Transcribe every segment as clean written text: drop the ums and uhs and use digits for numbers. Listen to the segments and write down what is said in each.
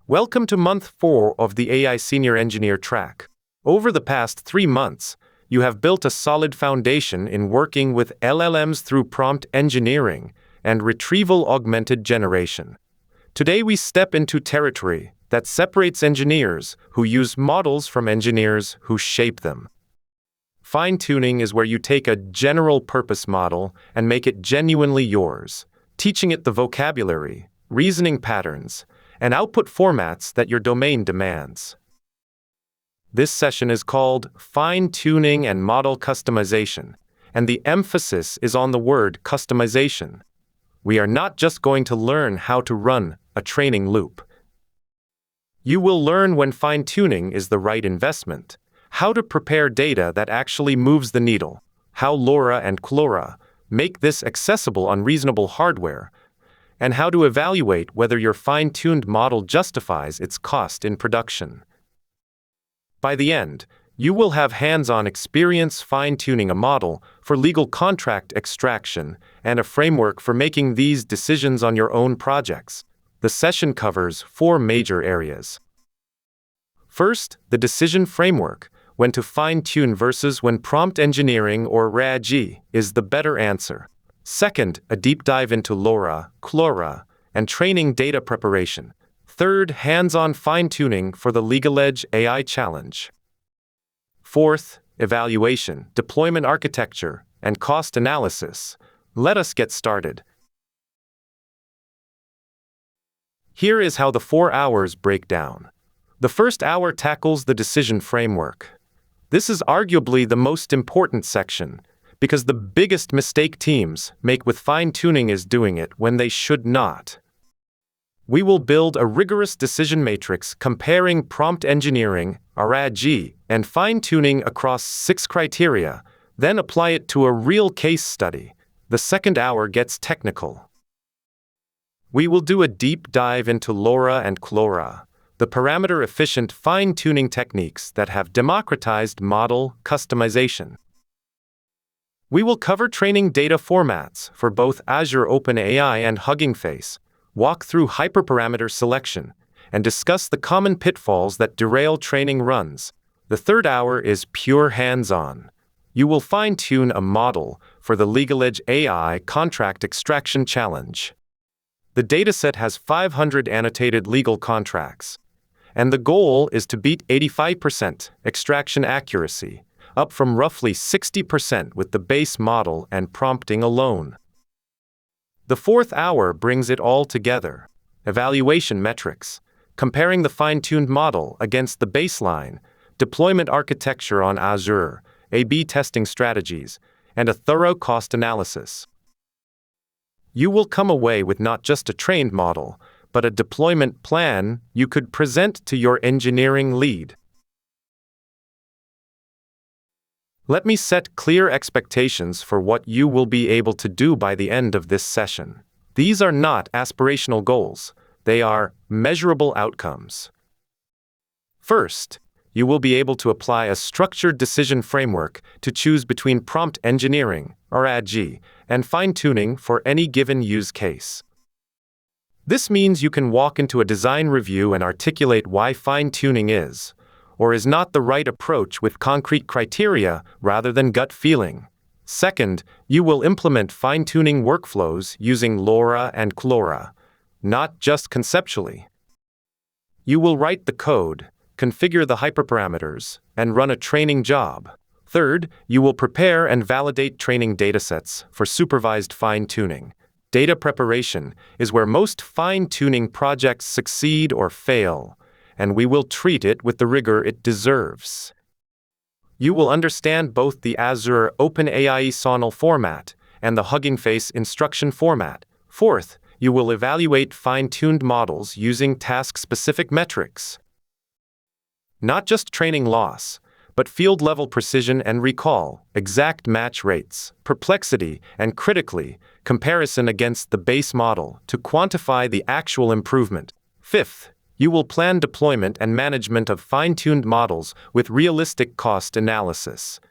Welcome to month 4 of the AI Senior Engineer track. Over the past 3 months, you have built a solid foundation in working with LLMs through prompt engineering and retrieval-augmented generation. Today we step into territory that separates engineers who use models from engineers who shape them. Fine-tuning is where you take a general-purpose model and make it genuinely yours, teaching it the vocabulary, reasoning patterns, and output formats that your domain demands. This session is called Fine-Tuning and Model Customization, and the emphasis is on the word customization. We are not just going to learn how to run a training loop. You will learn when fine-tuning is the right investment, how to prepare data that actually moves the needle, how LoRA and QLoRA make this accessible on reasonable hardware, and how to evaluate whether your fine-tuned model justifies its cost in production. By the end, you will have hands-on experience fine-tuning a model for legal contract extraction and a framework for making these decisions on your own projects. The session covers 4 major areas. First, the decision framework, when to fine-tune versus when prompt engineering or RAG is the better answer. Second, a deep dive into LoRA, QLoRA, and training data preparation. Third, hands-on fine-tuning for the Legal Edge AI Challenge. Fourth, evaluation, deployment architecture, and cost analysis. Let us get started. Here is how the 4 hours break down. The first hour tackles the decision framework. This is arguably the most important section, because the biggest mistake teams make with fine-tuning is doing it when they should not. We will build a rigorous decision matrix comparing prompt engineering, RAG, and fine-tuning across 6 criteria, then apply it to a real case study. The second hour gets technical. We will do a deep dive into LoRA and QLoRA, the parameter-efficient fine-tuning techniques that have democratized model customization. We will cover training data formats for both Azure OpenAI and Hugging Face, walk through hyperparameter selection, and discuss the common pitfalls that derail training runs. The third hour is pure hands-on. You will fine-tune a model for the Legal Edge AI Contract Extraction Challenge. The dataset has 500 annotated legal contracts, and the goal is to beat 85% extraction accuracy, up from roughly 60% with the base model and prompting alone. The fourth hour brings it all together. Evaluation metrics, comparing the fine-tuned model against the baseline, deployment architecture on Azure, A/B testing strategies, and a thorough cost analysis. You will come away with not just a trained model, but a deployment plan you could present to your engineering lead. Let me set clear expectations for what you will be able to do by the end of this session. These are not aspirational goals, they are measurable outcomes. First, you will be able to apply a structured decision framework to choose between prompt engineering, RAG, and fine-tuning for any given use case. This means you can walk into a design review and articulate why fine-tuning is, or is not the right approach with concrete criteria rather than gut feeling. Second, you will implement fine-tuning workflows using LoRA and QLoRA, not just conceptually. You will write the code, configure the hyperparameters, and run a training job. Third, you will prepare and validate training datasets for supervised fine-tuning. Data preparation is where most fine-tuning projects succeed or fail, and we will treat it with the rigor it deserves. You will understand both the Azure OpenAI SONL format and the Hugging Face instruction format. Fourth, you will evaluate fine-tuned models using task-specific metrics. Not just training loss, but field-level precision and recall, exact match rates, perplexity, and critically, comparison against the base model to quantify the actual improvement. Fifth, you will plan deployment and management of fine-tuned models with realistic cost analysis.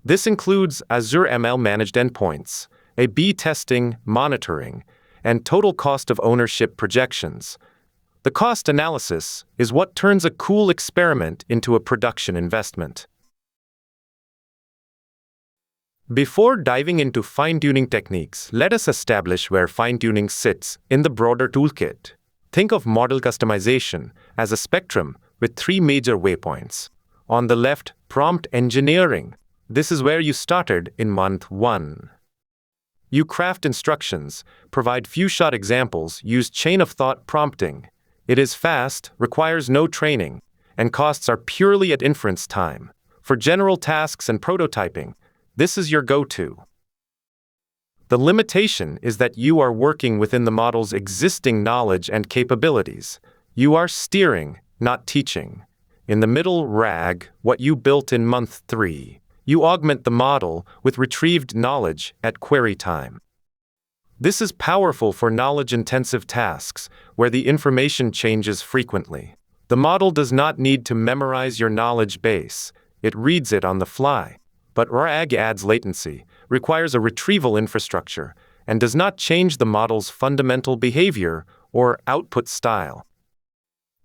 This includes Azure ML managed endpoints, A/B testing, monitoring, and total cost of ownership projections. The cost analysis is what turns a cool experiment into a production investment. Before diving into fine-tuning techniques, let us establish where fine-tuning sits in the broader toolkit. Think of model customization as a spectrum with three major waypoints. On the left, prompt engineering. This is where you started in month 1. You craft instructions, provide few-shot examples, use chain-of-thought prompting. It is fast, requires no training, and costs are purely at inference time. For general tasks and prototyping, this is your go-to. The limitation is that you are working within the model's existing knowledge and capabilities. You are steering, not teaching. In the middle, RAG, what you built in month 3. You augment the model with retrieved knowledge at query time. This is powerful for knowledge-intensive tasks, where the information changes frequently. The model does not need to memorize your knowledge base. It reads it on the fly. But RAG adds latency, requires a retrieval infrastructure, and does not change the model's fundamental behavior or output style.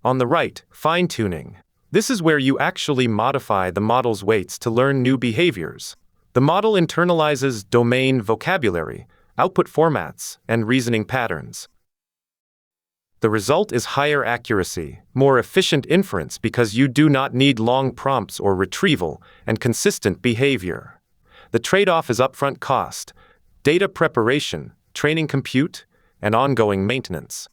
On the right, fine-tuning. This is where you actually modify the model's weights to learn new behaviors. The model internalizes domain vocabulary, output formats, and reasoning patterns. The result is higher accuracy, more efficient inference because you do not need long prompts or retrieval, and consistent behavior. The trade-off is upfront cost, data preparation, training compute, and ongoing maintenance.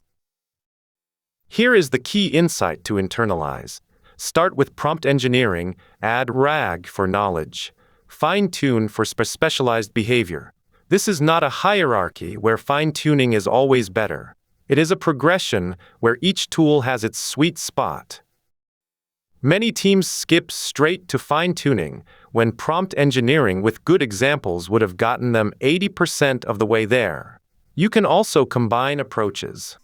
Here is the key insight to internalize. Start with prompt engineering, add RAG for knowledge, fine-tune for specialized behavior. This is not a hierarchy where fine-tuning is always better. It is a progression where each tool has its sweet spot. Many teams skip straight to fine-tuning when prompt engineering with good examples would have gotten them 80% of the way there. You can also combine approaches.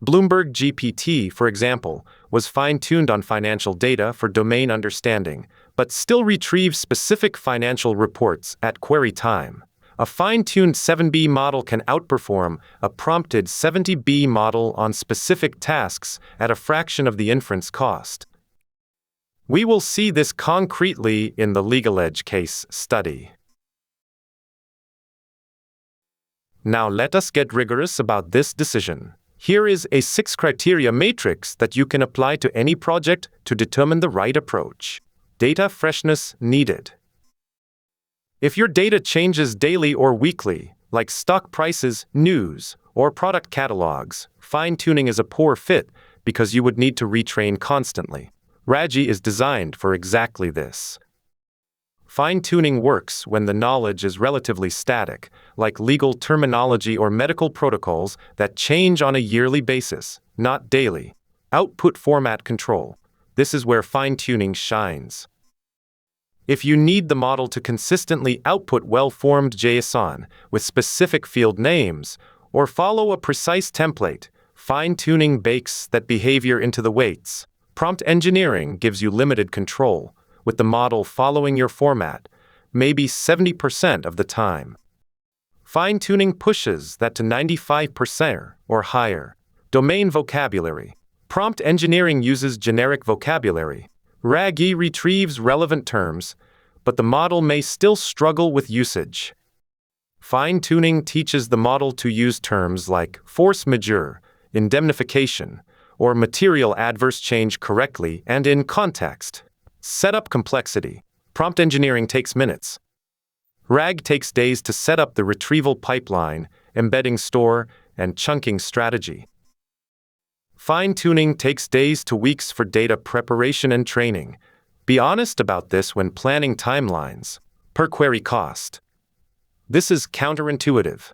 Bloomberg GPT, for example, was fine-tuned on financial data for domain understanding, but still retrieves specific financial reports at query time. A fine-tuned 7B model can outperform a prompted 70B model on specific tasks at a fraction of the inference cost. We will see this concretely in the LegalEdge case study. Now let us get rigorous about this decision. Here is a 6-criteria matrix that you can apply to any project to determine the right approach. Data freshness needed. If your data changes daily or weekly, like stock prices, news, or product catalogs, fine-tuning is a poor fit because you would need to retrain constantly. RAG is designed for exactly this. Fine-tuning works when the knowledge is relatively static, like legal terminology or medical protocols that change on a yearly basis, not daily. Output format control. This is where fine-tuning shines. If you need the model to consistently output well-formed JSON with specific field names, or follow a precise template, fine-tuning bakes that behavior into the weights. Prompt engineering gives you limited control, with the model following your format, maybe 70% of the time. Fine-tuning pushes that to 95% or higher. Domain vocabulary. Prompt engineering uses generic vocabulary. RAG retrieves relevant terms, but the model may still struggle with usage. Fine-tuning teaches the model to use terms like force majeure, indemnification, or material adverse change correctly and in context. Setup complexity. Prompt engineering takes minutes. RAG takes days to set up the retrieval pipeline, embedding store, and chunking strategy. Fine-tuning takes days to weeks for data preparation and training. Be honest about this when planning timelines. Per query cost. This is counterintuitive.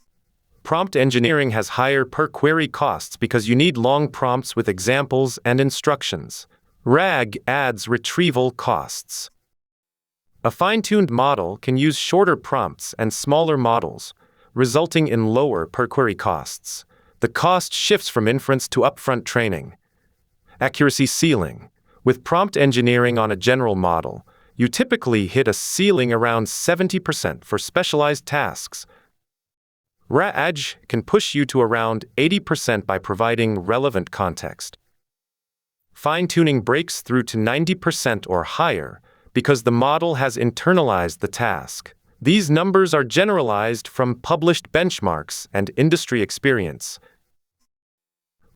Prompt engineering has higher per query costs because you need long prompts with examples and instructions. RAG adds retrieval costs. A fine-tuned model can use shorter prompts and smaller models, resulting in lower per query costs. The cost shifts from inference to upfront training. Accuracy ceiling. With prompt engineering on a general model, you typically hit a ceiling around 70% for specialized tasks. LoRA can push you to around 80% by providing relevant context. Fine-tuning breaks through to 90% or higher because the model has internalized the task. These numbers are generalized from published benchmarks and industry experience.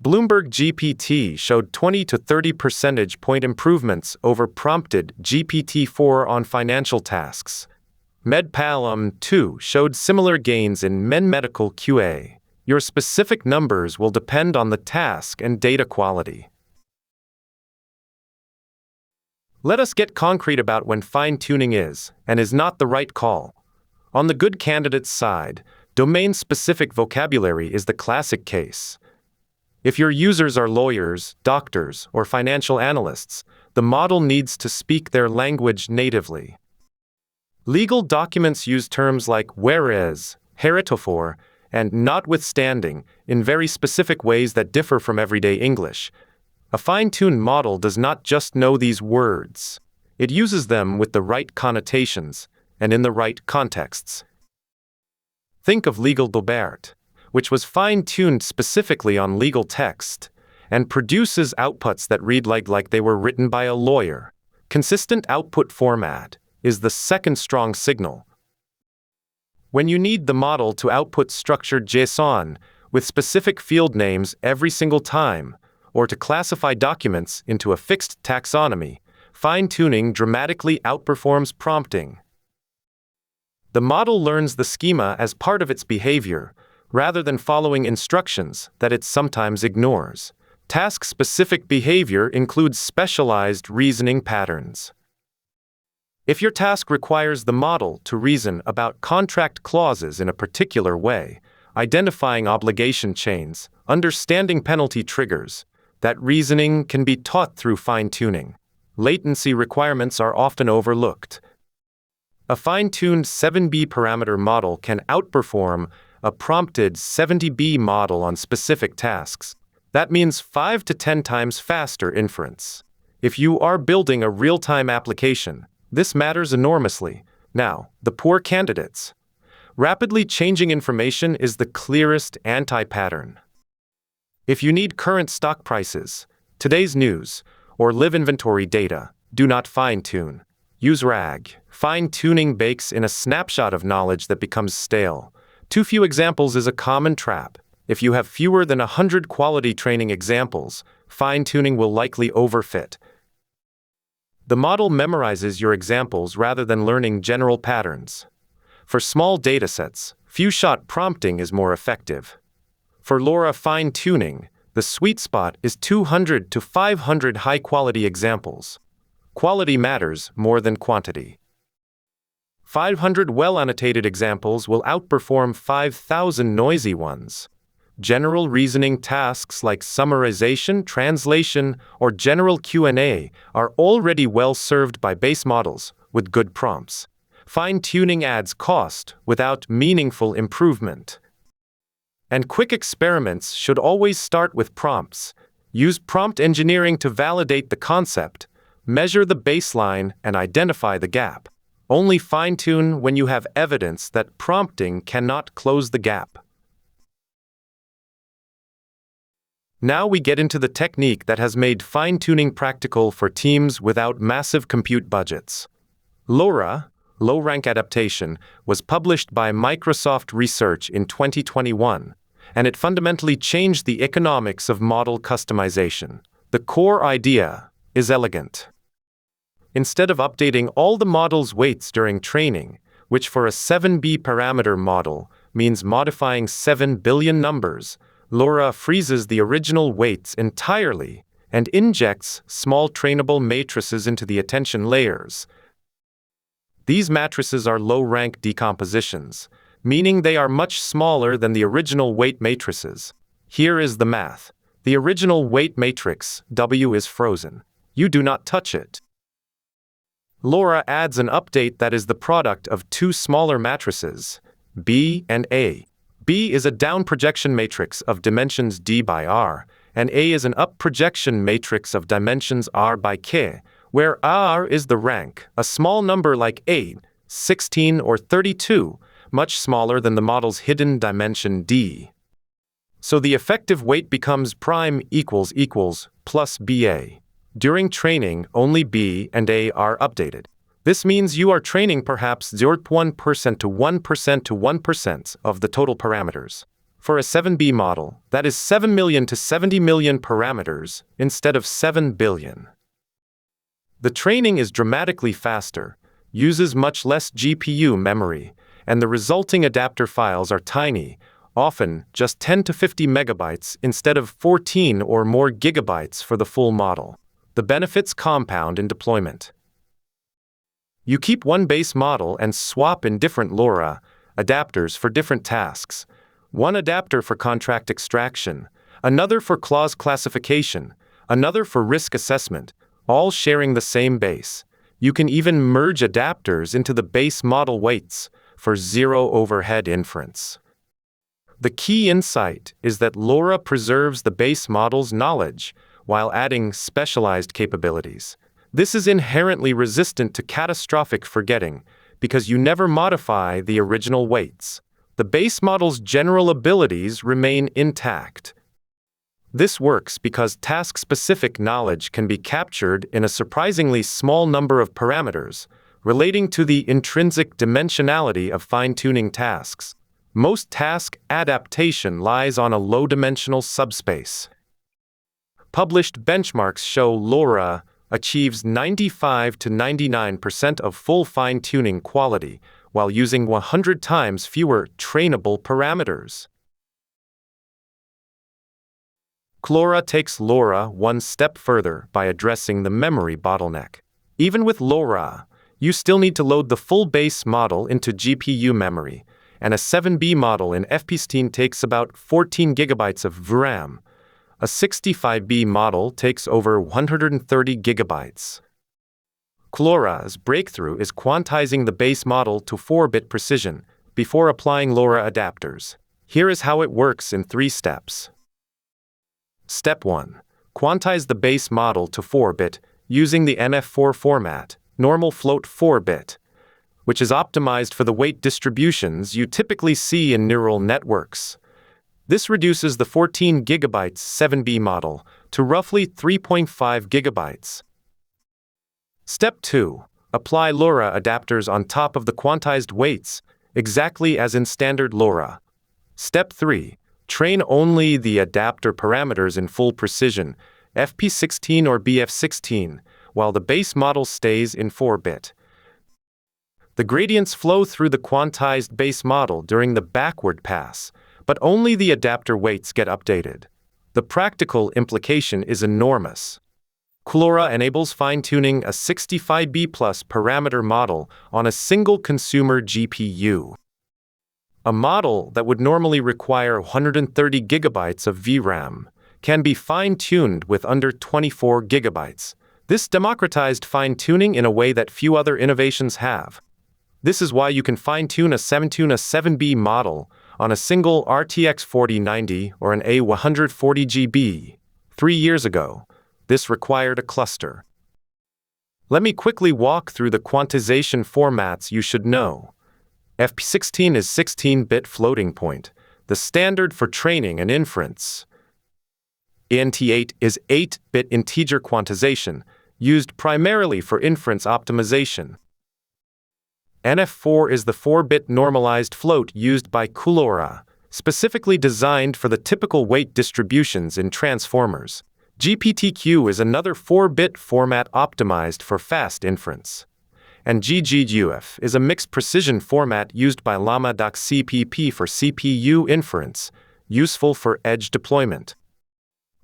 Bloomberg GPT showed 20 to 30 percentage point improvements over prompted GPT-4 on financial tasks. MedPalm 2 showed similar gains in medical QA. Your specific numbers will depend on the task and data quality. Let us get concrete about when fine-tuning is and is not the right call. On the good candidate's side, domain-specific vocabulary is the classic case. If your users are lawyers, doctors, or financial analysts, the model needs to speak their language natively. Legal documents use terms like whereas, heretofore, and notwithstanding in very specific ways that differ from everyday English. A fine-tuned model does not just know these words. It uses them with the right connotations and in the right contexts. Think of Legal Dobert, which was fine-tuned specifically on legal text and produces outputs that read like they were written by a lawyer. Consistent output format is the second strong signal. When you need the model to output structured JSON with specific field names every single time, or to classify documents into a fixed taxonomy, fine-tuning dramatically outperforms prompting. The model learns the schema as part of its behavior, rather than following instructions that it sometimes ignores. Task-specific behavior includes specialized reasoning patterns. If your task requires the model to reason about contract clauses in a particular way, identifying obligation chains, understanding penalty triggers, that reasoning can be taught through fine-tuning. Latency requirements are often overlooked. A fine-tuned 7B parameter model can outperform a prompted 70B model on specific tasks. That means 5 to 10 times faster inference. If you are building a real-time application, this matters enormously. Now, the poor candidates. Rapidly changing information is the clearest anti-pattern. If you need current stock prices, today's news, or live inventory data, do not fine-tune. Use RAG. Fine-tuning bakes in a snapshot of knowledge that becomes stale. Too few examples is a common trap. If you have fewer than 100 quality training examples, fine-tuning will likely overfit. The model memorizes your examples rather than learning general patterns. For small datasets, few-shot prompting is more effective. For LoRA fine-tuning, the sweet spot is 200 to 500 high-quality examples. Quality matters more than quantity. 500 well-annotated examples will outperform 5,000 noisy ones. General reasoning tasks like summarization, translation, or general Q&A are already well served by base models with good prompts. Fine-tuning adds cost without meaningful improvement. And quick experiments should always start with prompts. Use prompt engineering to validate the concept, measure the baseline, and identify the gap. Only fine-tune when you have evidence that prompting cannot close the gap. Now we get into the technique that has made fine-tuning practical for teams without massive compute budgets. LoRA, low-rank adaptation, was published by Microsoft Research in 2021, and it fundamentally changed the economics of model customization. The core idea is elegant. Instead of updating all the model's weights during training, which for a 7B parameter model means modifying 7 billion numbers, LoRA freezes the original weights entirely and injects small trainable matrices into the attention layers. These matrices are low-rank decompositions, meaning they are much smaller than the original weight matrices. Here is the math. The original weight matrix, W, is frozen. You do not touch it. LoRA adds an update that is the product of two smaller matrices, B and A. B is a down projection matrix of dimensions D by R, and A is an up projection matrix of dimensions R by K, where R is the rank. A small number like 8, 16, or 32 much smaller than the model's hidden dimension d. So the effective weight becomes prime equals plus BA. During training, only B and A are updated. This means you are training perhaps 0.1% to 1% to 1% of the total parameters. For a 7B model, that is 7 million to 70 million parameters instead of 7 billion. The training is dramatically faster, uses much less GPU memory, and the resulting adapter files are tiny, often just 10 to 50 megabytes instead of 14 or more gigabytes for the full model. The benefits compound in deployment. You keep one base model and swap in different LoRa adapters for different tasks. One adapter for contract extraction, another for clause classification, another for risk assessment, all sharing the same base. You can even merge adapters into the base model weights for zero overhead inference. The key insight is that LoRa preserves the base model's knowledge while adding specialized capabilities. This is inherently resistant to catastrophic forgetting because you never modify the original weights. The base model's general abilities remain intact. This works because task-specific knowledge can be captured in a surprisingly small number of parameters, relating to the intrinsic dimensionality of fine-tuning tasks. Most task adaptation lies on a low-dimensional subspace. Published benchmarks show LoRa achieves 95 to 99% of full fine-tuning quality while using 100 times fewer trainable parameters. QLoRA takes LoRa one step further by addressing the memory bottleneck. Even with LoRa, you still need to load the full base model into GPU memory, and a 7B model in FP16 takes about 14 gigabytes of VRAM. A 65B model takes over 130 gigabytes. QLoRa's breakthrough is quantizing the base model to 4-bit precision before applying LoRa adapters. Here is how it works in 3 steps. Step 1. Quantize the base model to 4-bit using the NF4 format, normal float 4-bit, which is optimized for the weight distributions you typically see in neural networks. This reduces the 14 gigabytes 7B model to roughly 3.5 gigabytes. Step 2. Apply LoRa adapters on top of the quantized weights, exactly as in standard LoRa. Step 3. Train only the adapter parameters in full precision, FP16 or BF16, while the base model stays in 4-bit. The gradients flow through the quantized base model during the backward pass, but only the adapter weights get updated. The practical implication is enormous. QLoRa enables fine-tuning a 65B plus parameter model on a single consumer GPU. A model that would normally require 130 gigabytes of VRAM can be fine-tuned with under 24 gigabytes. This democratized fine-tuning in a way that few other innovations have. This is why you can fine-tune a 7B model on a single RTX 4090 or an A140GB. 3 years ago, this required a cluster. Let me quickly walk through the quantization formats you should know. FP16 is 16-bit floating point, the standard for training and inference. INT8 is 8-bit integer quantization, used primarily for inference optimization. NF4 is the 4-bit normalized float used by QLoRa, specifically designed for the typical weight distributions in transformers. GPTQ is another 4-bit format optimized for fast inference. And GGUF is a mixed precision format used by Llama.cpp for CPU inference, useful for edge deployment.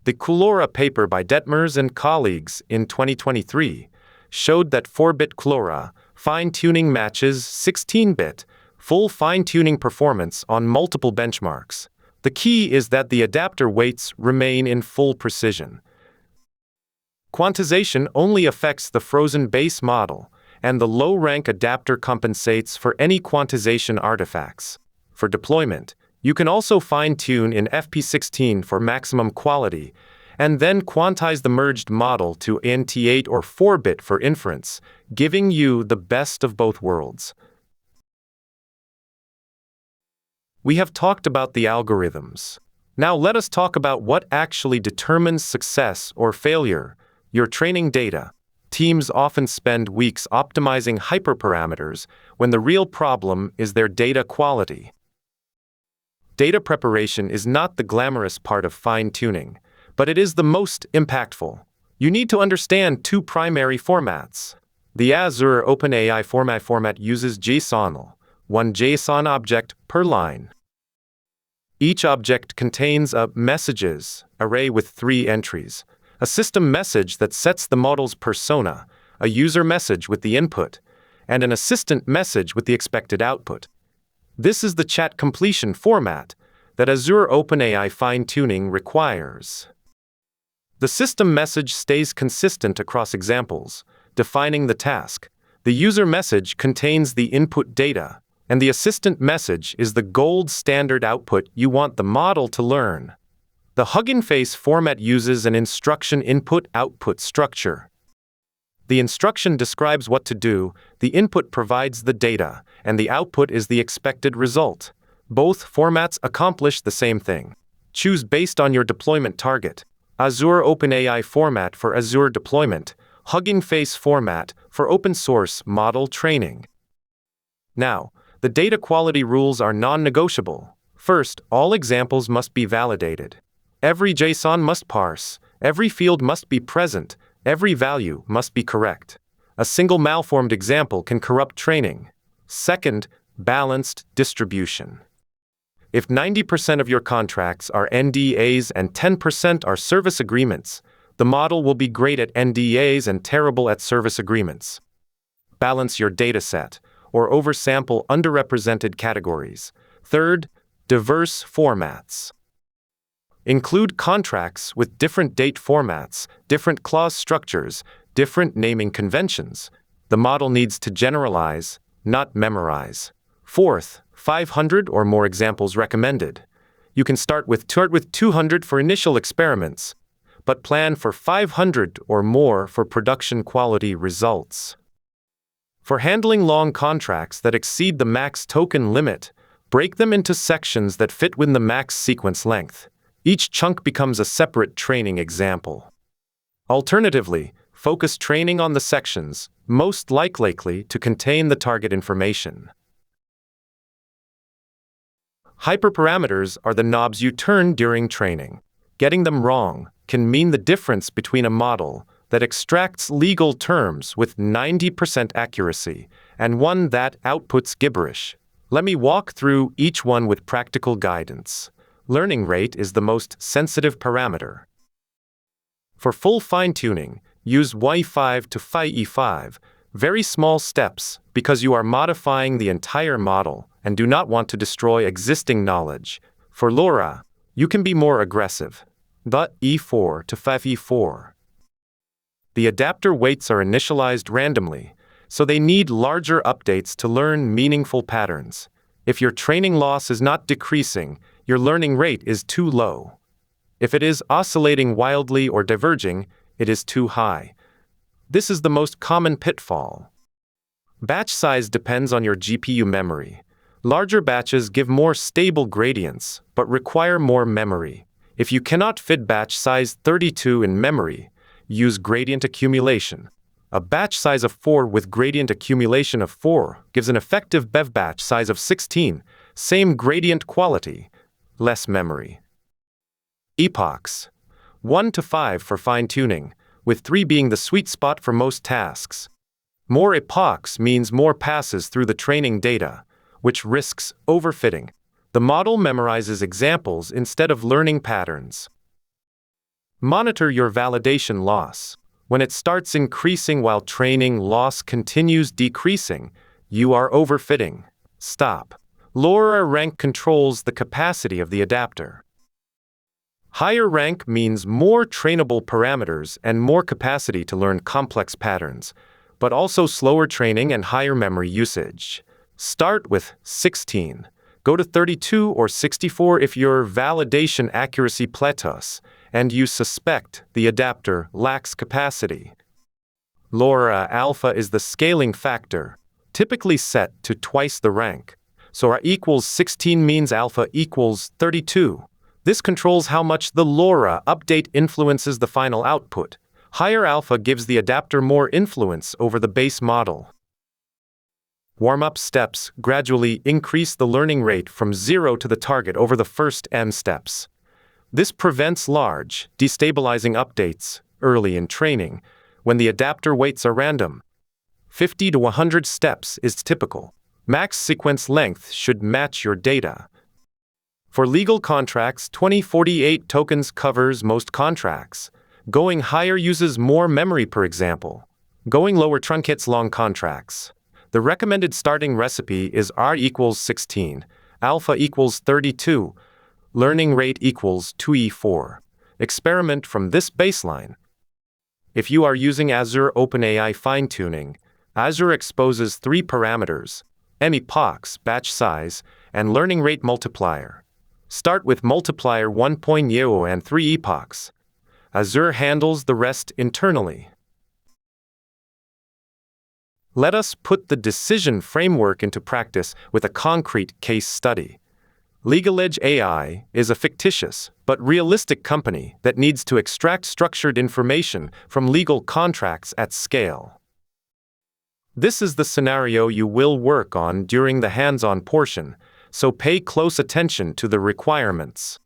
The QLoRa paper by Detmers and colleagues in 2023 showed that 4-bit QLoRa fine-tuning matches 16-bit full fine-tuning performance on multiple benchmarks. The key is that the adapter weights remain in full precision. Quantization only affects the frozen base model, and the low-rank adapter compensates for any quantization artifacts. For deployment, you can also fine-tune in FP16 for maximum quality, and then quantize the merged model to INT8 or 4-bit for inference, giving you the best of both worlds. We have talked about the algorithms. Now let us talk about what actually determines success or failure: your training data. Teams often spend weeks optimizing hyperparameters when the real problem is their data quality. Data preparation is not the glamorous part of fine-tuning, but it is the most impactful. You need to understand two primary formats. The Azure OpenAI format uses JSON, one JSON object per line. Each object contains a messages array with 3 entries, a system message that sets the model's persona, a user message with the input, and an assistant message with the expected output. This is the chat completion format that Azure OpenAI fine-tuning requires. The system message stays consistent across examples, defining the task. The user message contains the input data, and the assistant message is the gold standard output you want the model to learn. The Hugging Face format uses an instruction input-output structure. The instruction describes what to do, the input provides the data, and the output is the expected result. Both formats accomplish the same thing. Choose based on your deployment target. Azure OpenAI format for Azure deployment, Hugging Face format for open-source model training. Now, the data quality rules are non-negotiable. First, all examples must be validated. Every JSON must parse, every field must be present, every value must be correct. A single malformed example can corrupt training. Second, balanced distribution. If 90% of your contracts are NDAs and 10% are service agreements, the model will be great at NDAs and terrible at service agreements. Balance your dataset, or oversample underrepresented categories. Third, diverse formats. Include contracts with different date formats, different clause structures, different naming conventions. The model needs to generalize, not memorize. Fourth, 500 or more examples recommended. You can start with 200 for initial experiments, but plan for 500 or more for production quality results. For handling long contracts that exceed the max token limit, break them into sections that fit within the max sequence length. Each chunk becomes a separate training example. Alternatively, focus training on the sections most likely to contain the target information. Hyperparameters are the knobs you turn during training. Getting them wrong can mean the difference between a model that extracts legal terms with 90% accuracy and one that outputs gibberish. Let me walk through each one with practical guidance. Learning rate is the most sensitive parameter. For full fine-tuning, use Y5 to Phi-E5, very small steps because you are modifying the entire model and do not want to destroy existing knowledge. For LoRA, you can be more aggressive. E4 to Phi-E4. The adapter weights are initialized randomly, so they need larger updates to learn meaningful patterns. If your training loss is not decreasing, your learning rate is too low. If it is oscillating wildly or diverging, it is too high. This is the most common pitfall. Batch size depends on your GPU memory. Larger batches give more stable gradients, but require more memory. If you cannot fit batch size 32 in memory, use gradient accumulation. A batch size of 4 with gradient accumulation of 4 gives an effective BEV batch size of 16, same gradient quality, less memory. Epochs. 1 to 5 for fine-tuning, with 3 being the sweet spot for most tasks. More epochs means more passes through the training data, which risks overfitting. The model memorizes examples instead of learning patterns. Monitor your validation loss. When it starts increasing while training loss continues decreasing, you are overfitting. Stop. LoRA rank controls the capacity of the adapter. Higher rank means more trainable parameters and more capacity to learn complex patterns, but also slower training and higher memory usage. Start with 16. Go to 32 or 64 if your validation accuracy plateaus and you suspect the adapter lacks capacity. LoRA alpha is the scaling factor, typically set to twice the rank. So R equals 16 means alpha equals 32. This controls how much the LoRa update influences the final output. Higher alpha gives the adapter more influence over the base model. Warm-up steps gradually increase the learning rate from 0 to the target over the first M steps. This prevents large, destabilizing updates early in training when the adapter weights are random. 50 to 100 steps is typical. Max sequence length should match your data. For legal contracts, 2048 tokens covers most contracts. Going higher uses more memory, per example. Going lower truncates long contracts. The recommended starting recipe is R equals 16, alpha equals 32, learning rate equals 2e4. Experiment from this baseline. If you are using Azure OpenAI fine-tuning, Azure exposes 3 parameters: M epochs, batch size, and learning rate multiplier. Start with multiplier 1.0 and 3 epochs. Azure handles the rest internally. Let us put the decision framework into practice with a concrete case study. LegalEdge AI is a fictitious but realistic company that needs to extract structured information from legal contracts at scale. This is the scenario you will work on during the hands-on portion, so pay close attention to the requirements.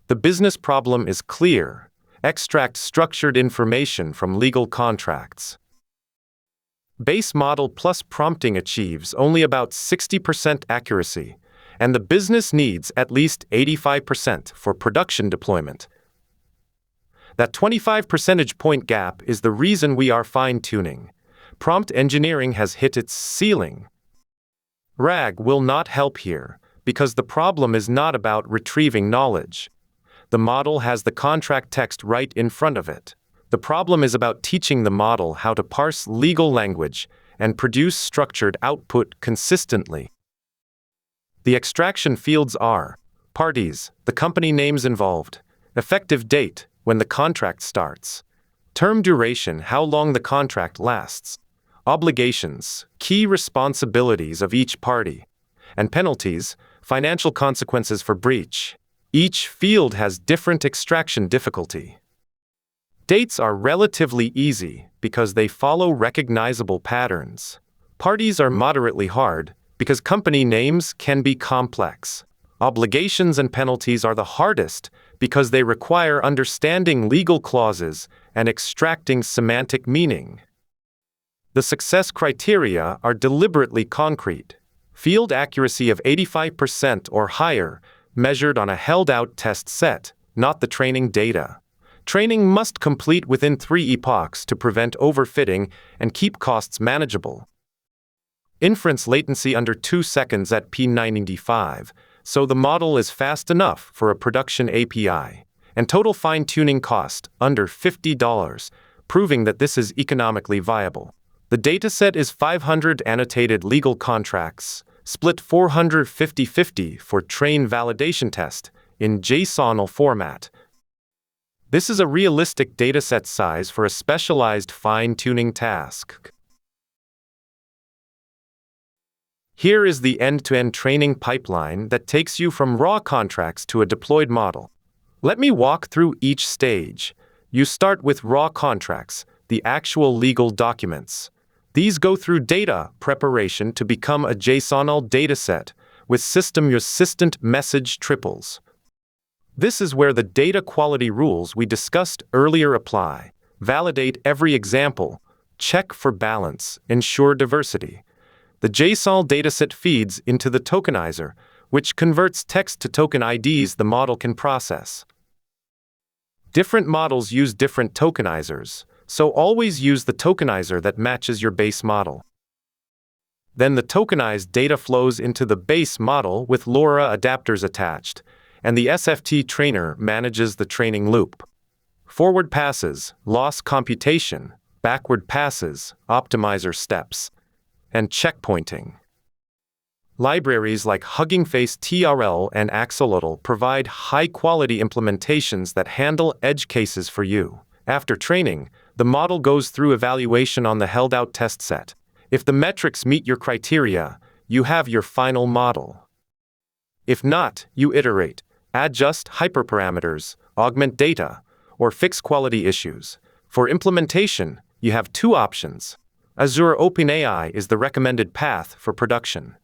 The business problem is clear: extract structured information from legal contracts. Base model plus prompting achieves only about 60% accuracy, and the business needs at least 85% for production deployment. That 25 percentage point gap is the reason we are fine-tuning. Prompt engineering has hit its ceiling. RAG will not help here, because the problem is not about retrieving knowledge. The model has the contract text right in front of it. The problem is about teaching the model how to parse legal language and produce structured output consistently. The extraction fields are: parties, the company names involved; effective date, when the contract starts; term duration, how long the contract lasts; obligations, key responsibilities of each party; and penalties, financial consequences for breach. Each field has different extraction difficulty. Dates are relatively easy because they follow recognizable patterns. Parties are moderately hard because company names can be complex. Obligations and penalties are the hardest because they require understanding legal clauses and extracting semantic meaning. The success criteria are deliberately concrete. Field accuracy of 85% or higher, measured on a held-out test set, not the training data. Training must complete within 3 epochs to prevent overfitting and keep costs manageable. Inference latency under 2 seconds at P95, so the model is fast enough for a production API. And total fine-tuning cost under $50, proving that this is economically viable. The dataset is 500 annotated legal contracts, split 450-50 for train validation test in JSON format. This is a realistic dataset size for a specialized fine-tuning task. Here is the end-to-end training pipeline that takes you from raw contracts to a deployed model. Let me walk through each stage. You start with raw contracts, the actual legal documents. These go through data preparation to become a JSON dataset with system-assistant message triples. This is where the data quality rules we discussed earlier apply. Validate every example, check for balance, ensure diversity. The JSON dataset feeds into the tokenizer, which converts text to token IDs the model can process. Different models use different tokenizers, so always use the tokenizer that matches your base model. Then the tokenized data flows into the base model with LoRa adapters attached, and the SFT trainer manages the training loop. Forward passes, loss computation; backward passes, optimizer steps; and checkpointing. Libraries like Hugging Face TRL and Axolotl provide high-quality implementations that handle edge cases for you. After training, the model goes through evaluation on the held-out test set. If the metrics meet your criteria, you have your final model. If not, you iterate, adjust hyperparameters, augment data, or fix quality issues. For implementation, you have two options. Azure OpenAI is the recommended path for production.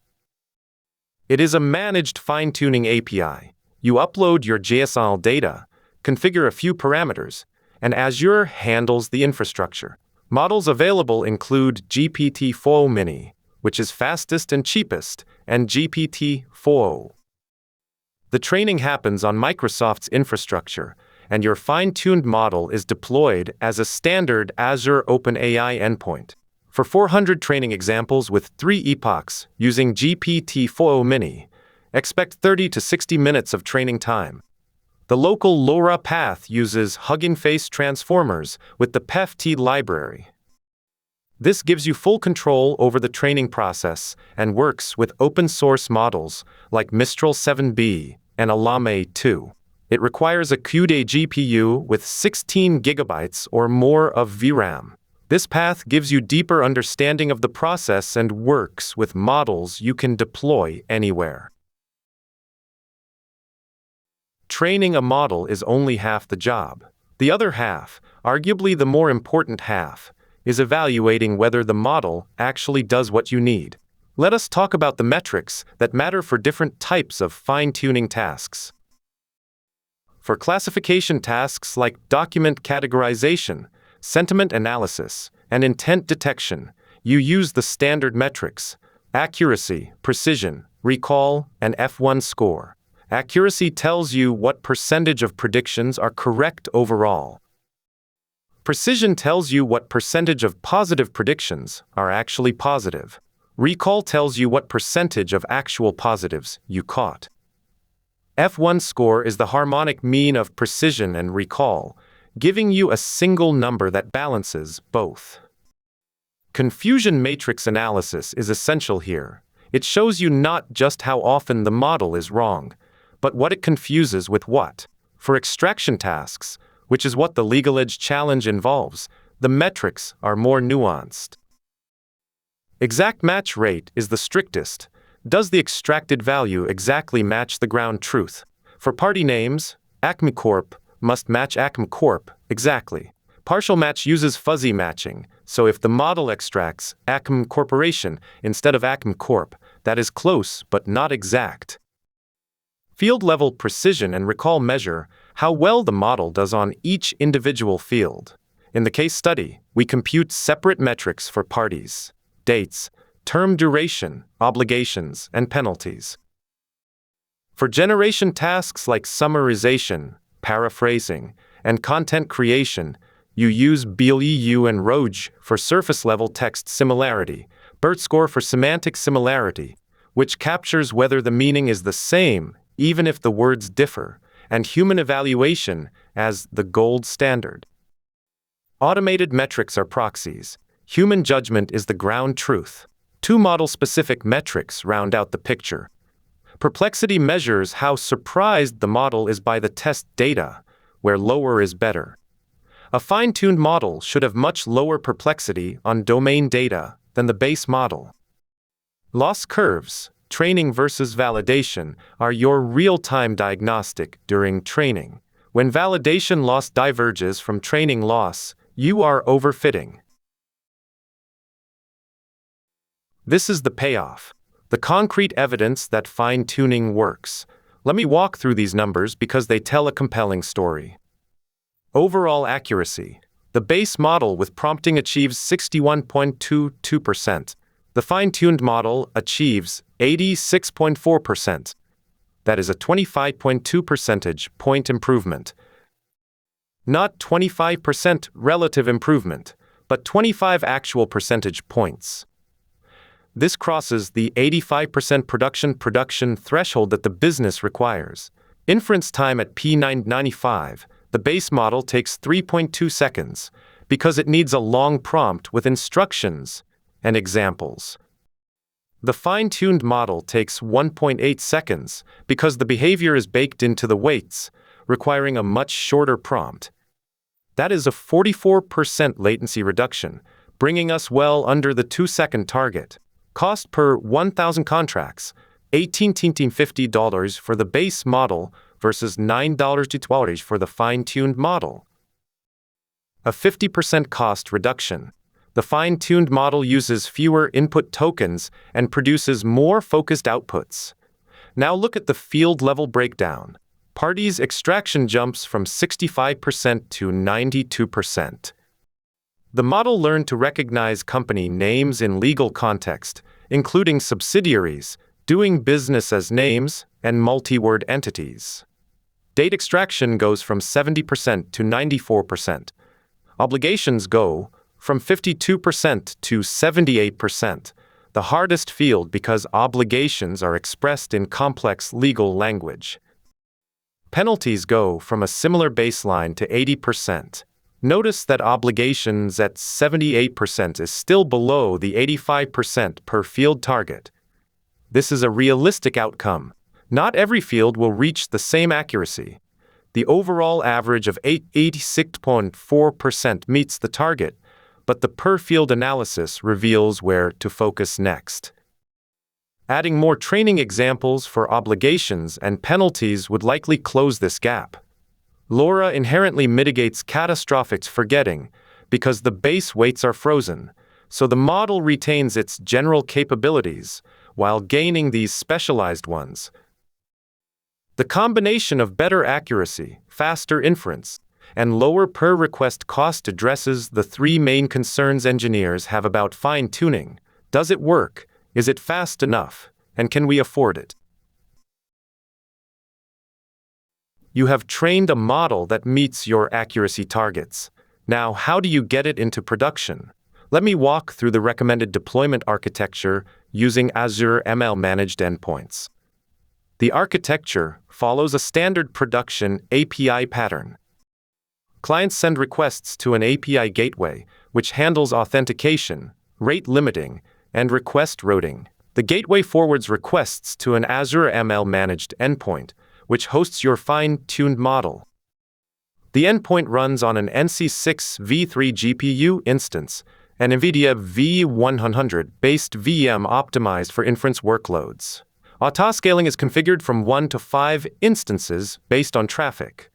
It is a managed fine-tuning API. You upload your JSON data, configure a few parameters, and Azure handles the infrastructure. Models available include GPT-4o Mini, which is fastest and cheapest, and GPT-4o. The training happens on Microsoft's infrastructure, and your fine-tuned model is deployed as a standard Azure OpenAI endpoint. For 400 training examples with 3 epochs using GPT-4o Mini, expect 30 to 60 minutes of training time. The local LoRA path uses Hugging Face transformers with the PEFT library. This gives you full control over the training process and works with open-source models like Mistral 7B and Alame 2. It requires a CUDA GPU with 16 GB or more of VRAM. This path gives you deeper understanding of the process and works with models you can deploy anywhere. Training a model is only half the job. The other half, arguably the more important half, is evaluating whether the model actually does what you need. Let us talk about the metrics that matter for different types of fine-tuning tasks. For classification tasks like document categorization, sentiment analysis, and intent detection, you use the standard metrics: accuracy, precision, recall, and F1 score. Accuracy tells you what percentage of predictions are correct overall. Precision tells you what percentage of positive predictions are actually positive. Recall tells you what percentage of actual positives you caught. F1 score is the harmonic mean of precision and recall, giving you a single number that balances both. Confusion matrix analysis is essential here. It shows you not just how often the model is wrong, but what it confuses with what. For extraction tasks, which is what the Legal Edge challenge involves, the metrics are more nuanced. Exact match rate is the strictest. Does the extracted value exactly match the ground truth? For party names, Acme Corp must match Acme Corp exactly. Partial match uses fuzzy matching, so if the model extracts Acme Corporation instead of Acme Corp, that is close but not exact. Field-level precision and recall measure how well the model does on each individual field. In the case study, we compute separate metrics for parties, dates, term duration, obligations, and penalties. For generation tasks like summarization, paraphrasing, and content creation, you use BLEU and ROGE for surface-level text similarity, BERT score for semantic similarity, which captures whether the meaning is the same even if the words differ, and human evaluation as the gold standard. Automated metrics are proxies. Human judgment is the ground truth. 2 model-specific metrics round out the picture. Perplexity measures how surprised the model is by the test data, where lower is better. A fine-tuned model should have much lower perplexity on domain data than the base model. Loss curves, training versus validation, are your real-time diagnostic during training. When validation loss diverges from training loss, you are overfitting. This is the payoff, the concrete evidence that fine-tuning works. Let me walk through these numbers because they tell a compelling story. Overall accuracy. The base model with prompting achieves 61.22%. The fine-tuned model achieves 86.4%. That is a 25.2 percentage point improvement. Not 25% relative improvement, but 25 actual percentage points. This crosses the 85% production threshold that the business requires. Inference time at P995, the base model takes 3.2 seconds because it needs a long prompt with instructions and examples. The fine-tuned model takes 1.8 seconds because the behavior is baked into the weights, requiring a much shorter prompt. That is a 44% latency reduction, bringing us well under the 2-second target. Cost per 1,000 contracts, $18.50 for the base model versus $9 to $12 for the fine-tuned model. A 50% cost reduction. The fine-tuned model uses fewer input tokens and produces more focused outputs. Now look at the field-level breakdown. Parties extraction jumps from 65% to 92%. The model learned to recognize company names in legal context, including subsidiaries, doing business as names, and multi-word entities. Date extraction goes from 70% to 94%. Obligations go from 52% to 78%, the hardest field because obligations are expressed in complex legal language. Penalties go from a similar baseline to 80%. Notice that obligations at 78% is still below the 85% per field target. This is a realistic outcome. Not every field will reach the same accuracy. The overall average of 86.4% meets the target, but the per-field analysis reveals where to focus next. Adding more training examples for obligations and penalties would likely close this gap. LoRA inherently mitigates catastrophic forgetting because the base weights are frozen, so the model retains its general capabilities while gaining these specialized ones. The combination of better accuracy, faster inference, and lower per-request cost addresses the three main concerns engineers have about fine-tuning. Does it work? Is it fast enough? And can we afford it? You have trained a model that meets your accuracy targets. Now, how do you get it into production? Let me walk through the recommended deployment architecture using Azure ML managed endpoints. The architecture follows a standard production API pattern. Clients send requests to an API gateway, which handles authentication, rate limiting, and request routing. The gateway forwards requests to an Azure ML managed endpoint, which hosts your fine-tuned model. The endpoint runs on an NC6 v3 GPU instance, an NVIDIA V100-based VM optimized for inference workloads. Autoscaling is configured from 1 to 5 instances based on traffic.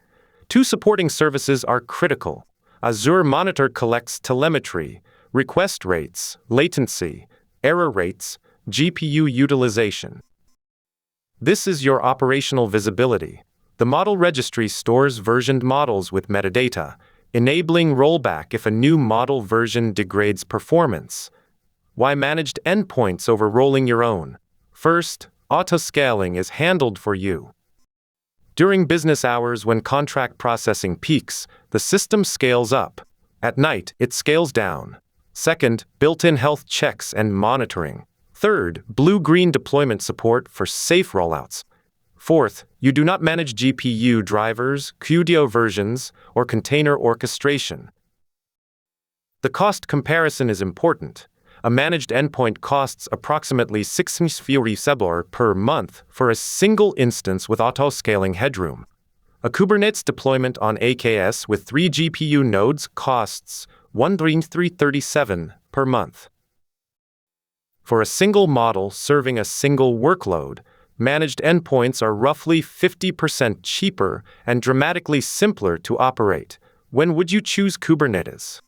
Two supporting services are critical. Azure Monitor collects telemetry, request rates, latency, error rates, GPU utilization. This is your operational visibility. The model registry stores versioned models with metadata, enabling rollback if a new model version degrades performance. Why managed endpoints over rolling your own? First, autoscaling is handled for you. During business hours when contract processing peaks, the system scales up. At night, it scales down. Second, built-in health checks and monitoring. Third, blue-green deployment support for safe rollouts. Fourth, you do not manage GPU drivers, QDO versions, or container orchestration. The cost comparison is important. A managed endpoint costs approximately $6 per month for a single instance with autoscaling headroom. A Kubernetes deployment on AKS with 3 GPU nodes costs $1,337 per month. For a single model serving a single workload, managed endpoints are roughly 50% cheaper and dramatically simpler to operate. When would you choose Kubernetes?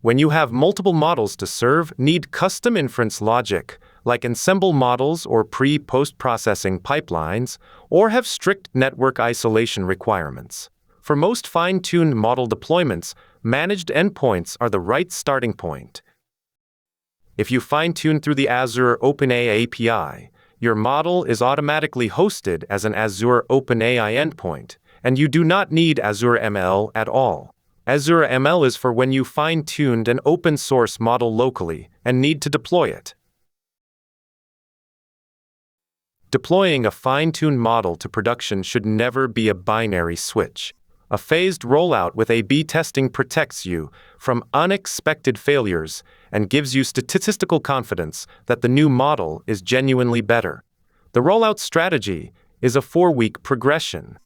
When you have multiple models to serve, need custom inference logic, like ensemble models or pre-post-processing pipelines, or have strict network isolation requirements. For most fine-tuned model deployments, managed endpoints are the right starting point. If you fine-tune through the Azure OpenAI API, your model is automatically hosted as an Azure OpenAI endpoint, and you do not need Azure ML at all. Azure ML is for when you fine-tuned an open-source model locally and need to deploy it. Deploying a fine-tuned model to production should never be a binary switch. A phased rollout with A/B testing protects you from unexpected failures and gives you statistical confidence that the new model is genuinely better. The rollout strategy is a 4-week progression.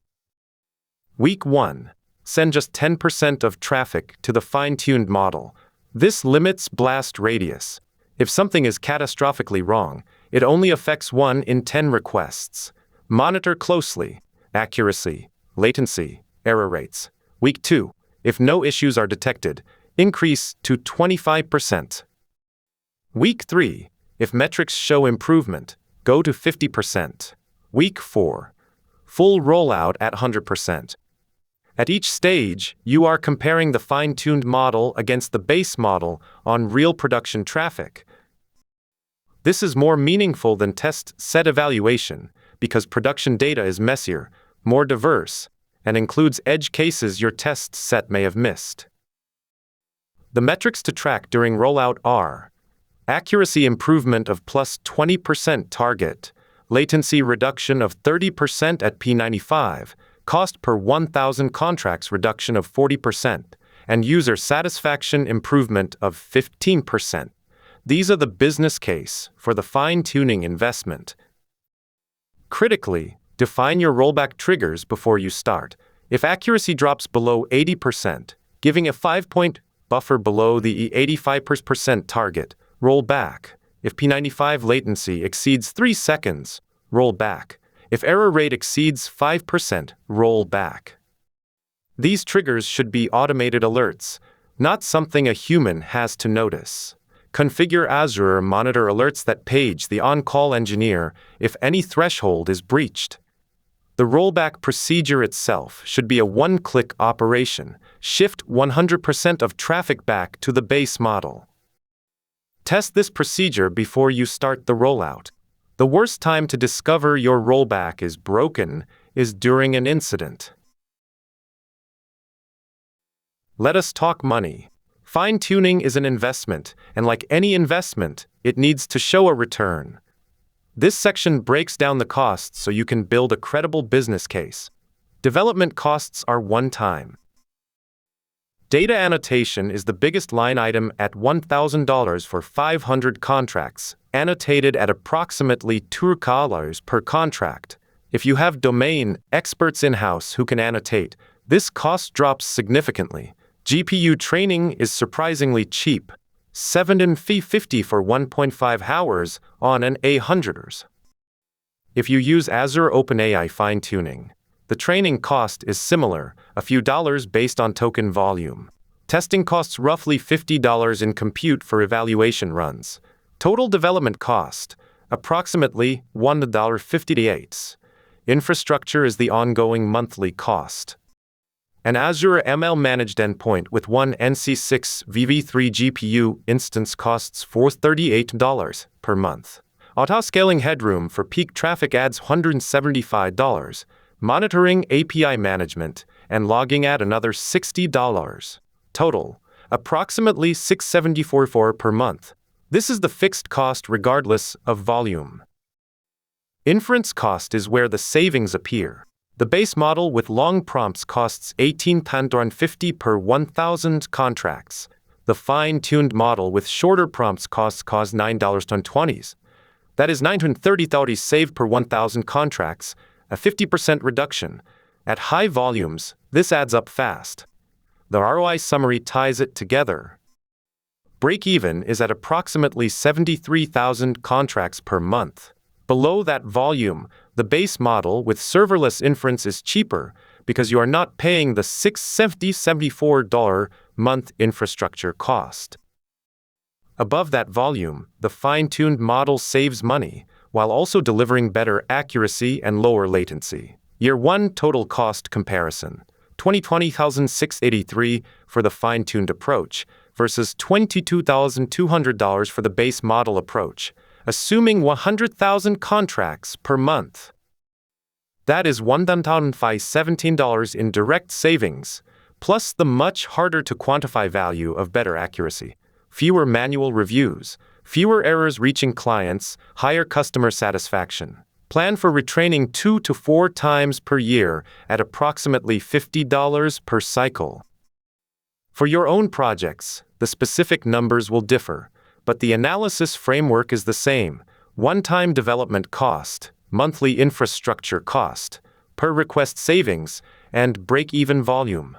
Week 1. Send just 10% of traffic to the fine-tuned model. This limits blast radius. If something is catastrophically wrong, it only affects 1 in 10 requests. Monitor closely. Accuracy, latency, error rates. Week 2. If no issues are detected, increase to 25%. Week 3. If metrics show improvement, go to 50%. Week 4. Full rollout at 100%. At each stage, you are comparing the fine-tuned model against the base model on real production traffic. This is more meaningful than test set evaluation because production data is messier, more diverse, and includes edge cases your test set may have missed. The metrics to track during rollout are accuracy improvement of plus 20% target, latency reduction of 30% at P95, cost per 1,000 contracts reduction of 40%, and user satisfaction improvement of 15%. These are the business case for the fine-tuning investment. Critically, define your rollback triggers before you start. If accuracy drops below 80%, giving a 5-point buffer below the 85% target, roll back. If P95 latency exceeds 3 seconds, roll back. If error rate exceeds 5%, roll back. These triggers should be automated alerts, not something a human has to notice. Configure Azure Monitor alerts that page the on-call engineer if any threshold is breached. The rollback procedure itself should be a one-click operation. Shift 100% of traffic back to the base model. Test this procedure before you start the rollout. The worst time to discover your rollback is broken is during an incident. Let us talk money. Fine-tuning is an investment, and like any investment, it needs to show a return. This section breaks down the costs so you can build a credible business case. Development costs are one-time. Data annotation is the biggest line item at $1,000 for 500 contracts, annotated at approximately $2 per contract. If you have domain experts in-house who can annotate, this cost drops significantly. GPU training is surprisingly cheap, $750 for 1.5 hours on an A100ers. If you use Azure OpenAI fine-tuning, the training cost is similar, a few dollars based on token volume. Testing costs roughly $50 in compute for evaluation runs. Total development cost, approximately $1.58. Infrastructure is the ongoing monthly cost. An Azure ML managed endpoint with one NC6 VV3 GPU instance costs $438 per month. Auto-scaling headroom for peak traffic adds $175. Monitoring API management and logging add another $60. Total, approximately $674 per month. This is the fixed cost regardless of volume. Inference cost is where the savings appear. The base model with long prompts costs $18.50 per 1,000 contracts. The fine-tuned model with shorter prompts costs $9.20. That is $930 saved per 1,000 contracts, a 50% reduction. At high volumes, this adds up fast. The ROI summary ties it together. Break-even is at approximately 73,000 contracts per month. Below that volume, the base model with serverless inference is cheaper because you are not paying the $674 month infrastructure cost. Above that volume, the fine-tuned model saves money while also delivering better accuracy and lower latency. Year 1 total cost comparison: $20,683 for the fine-tuned approach versus $22,200 for the base model approach, assuming 100,000 contracts per month. That is $1,017 in direct savings, plus the much harder to quantify value of better accuracy. Fewer manual reviews, fewer errors reaching clients, higher customer satisfaction. Plan for retraining 2 to 4 times per year at approximately $50 per cycle. For your own projects, the specific numbers will differ, but the analysis framework is the same: one-time development cost, monthly infrastructure cost, per request savings, and break-even volume.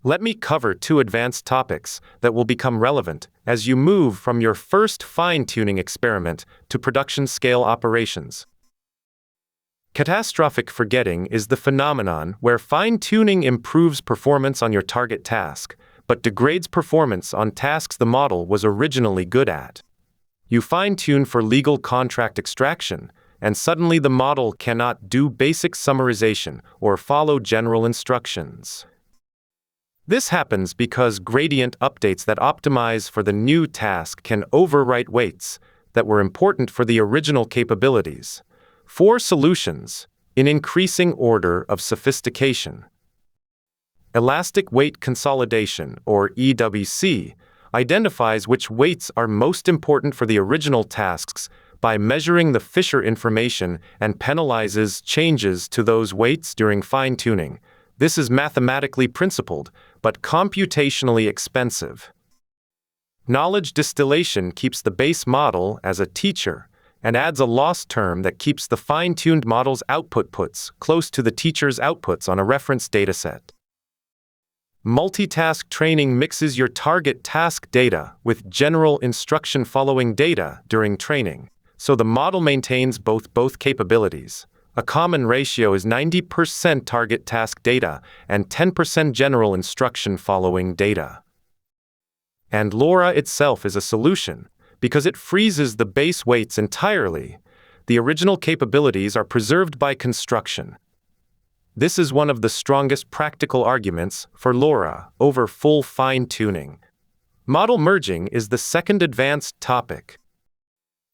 Let me cover two advanced topics that will become relevant as you move from your first fine-tuning experiment to production-scale operations. Catastrophic forgetting is the phenomenon where fine-tuning improves performance on your target task, but degrades performance on tasks the model was originally good at. You fine-tune for legal contract extraction, and suddenly the model cannot do basic summarization or follow general instructions. This happens because gradient updates that optimize for the new task can overwrite weights that were important for the original capabilities. 4 solutions, in increasing order of sophistication. Elastic weight consolidation, or EWC, identifies which weights are most important for the original tasks by measuring the Fisher information and penalizes changes to those weights during fine-tuning. This is mathematically principled, but computationally expensive. Knowledge distillation keeps the base model as a teacher and adds a loss term that keeps the fine-tuned model's outputs close to the teacher's outputs on a reference dataset. Multitask training mixes your target task data with general instruction following data during training, so the model maintains both capabilities. A common ratio is 90% target task data and 10% general instruction following data. And LoRA itself is a solution, because it freezes the base weights entirely. The original capabilities are preserved by construction. This is one of the strongest practical arguments for LoRA over full fine-tuning. Model merging is the second advanced topic.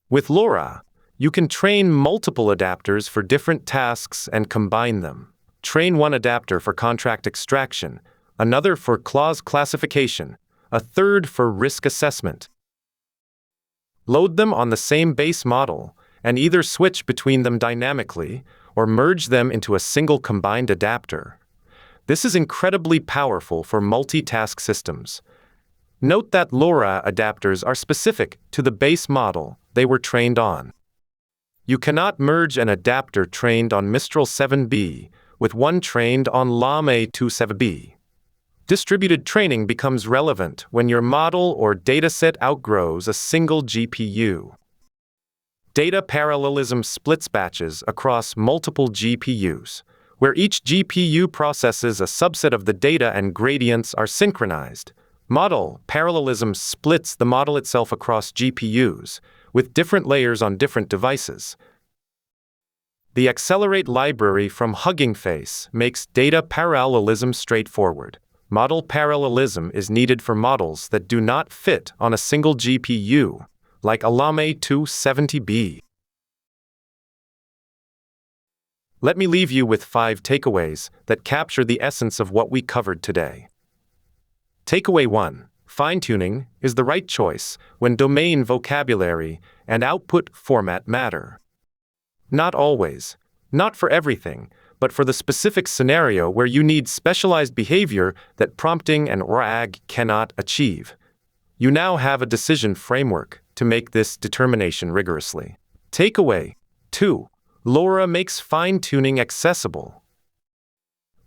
With LoRA, you can train multiple adapters for different tasks and combine them. Train one adapter for contract extraction, another for clause classification, a third for risk assessment. Load them on the same base model, and either switch between them dynamically or merge them into a single combined adapter. This is incredibly powerful for multitask systems. Note that LoRA adapters are specific to the base model they were trained on. You cannot merge an adapter trained on Mistral 7B with one trained on LaME 27B. Distributed training becomes relevant when your model or dataset outgrows a single GPU. Data parallelism splits batches across multiple GPUs, where each GPU processes a subset of the data and gradients are synchronized. Model parallelism splits the model itself across GPUs, with different layers on different devices. The Accelerate library from Hugging Face makes data parallelism straightforward. Model parallelism is needed for models that do not fit on a single GPU, like a LaME 270B. Let me leave you with 5 takeaways that capture the essence of what we covered today. Takeaway 1. Fine-tuning is the right choice when domain vocabulary and output format matter. Not always, not for everything, but for the specific scenario where you need specialized behavior that prompting and RAG cannot achieve. You now have a decision framework to make this determination rigorously. Takeaway 2. LoRA makes fine-tuning accessible.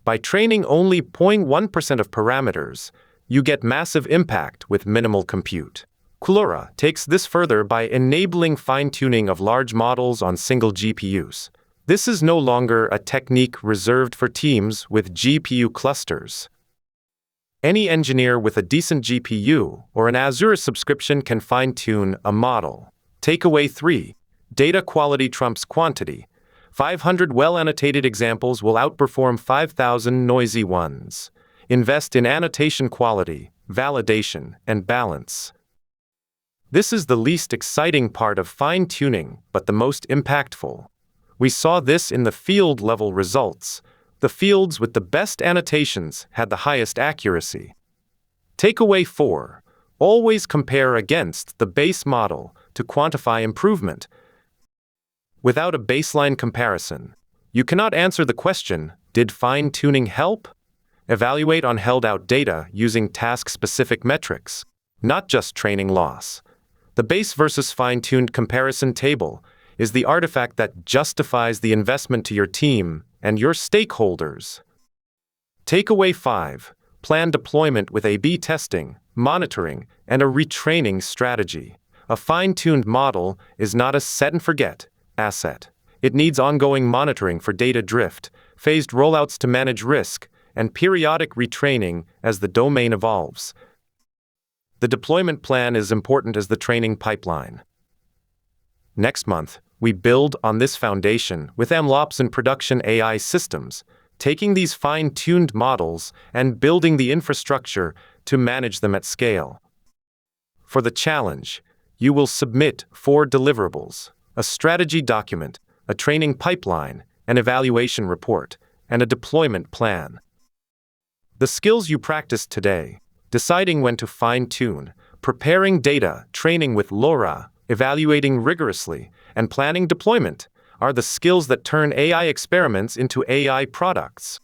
By training only 0.1% of parameters, you get massive impact with minimal compute. QLoRA takes this further by enabling fine-tuning of large models on single GPUs. This is no longer a technique reserved for teams with GPU clusters. Any engineer with a decent GPU or an Azure subscription can fine-tune a model. Takeaway 3. Data quality trumps quantity. 500 well-annotated examples will outperform 5,000 noisy ones. Invest in annotation quality, validation, and balance. This is the least exciting part of fine-tuning, but the most impactful. We saw this in the field-level results. The fields with the best annotations had the highest accuracy. Takeaway 4. Always compare against the base model to quantify improvement. Without a baseline comparison, you cannot answer the question, did fine-tuning help? Evaluate on held-out data using task-specific metrics, not just training loss. The base versus fine-tuned comparison table is the artifact that justifies the investment to your team and your stakeholders. Takeaway 5. Plan deployment with A/B testing, monitoring, and a retraining strategy. A fine-tuned model is not a set-and-forget asset. It needs ongoing monitoring for data drift, phased rollouts to manage risk, and periodic retraining as the domain evolves. The deployment plan is important as the training pipeline. Next month, we build on this foundation with MLOps and production AI systems, taking these fine-tuned models and building the infrastructure to manage them at scale. For the challenge, you will submit 4 deliverables: a strategy document, a training pipeline, an evaluation report, and a deployment plan. The skills you practiced today, deciding when to fine-tune, preparing data, training with LoRA, evaluating rigorously, and planning deployment, are the skills that turn AI experiments into AI products.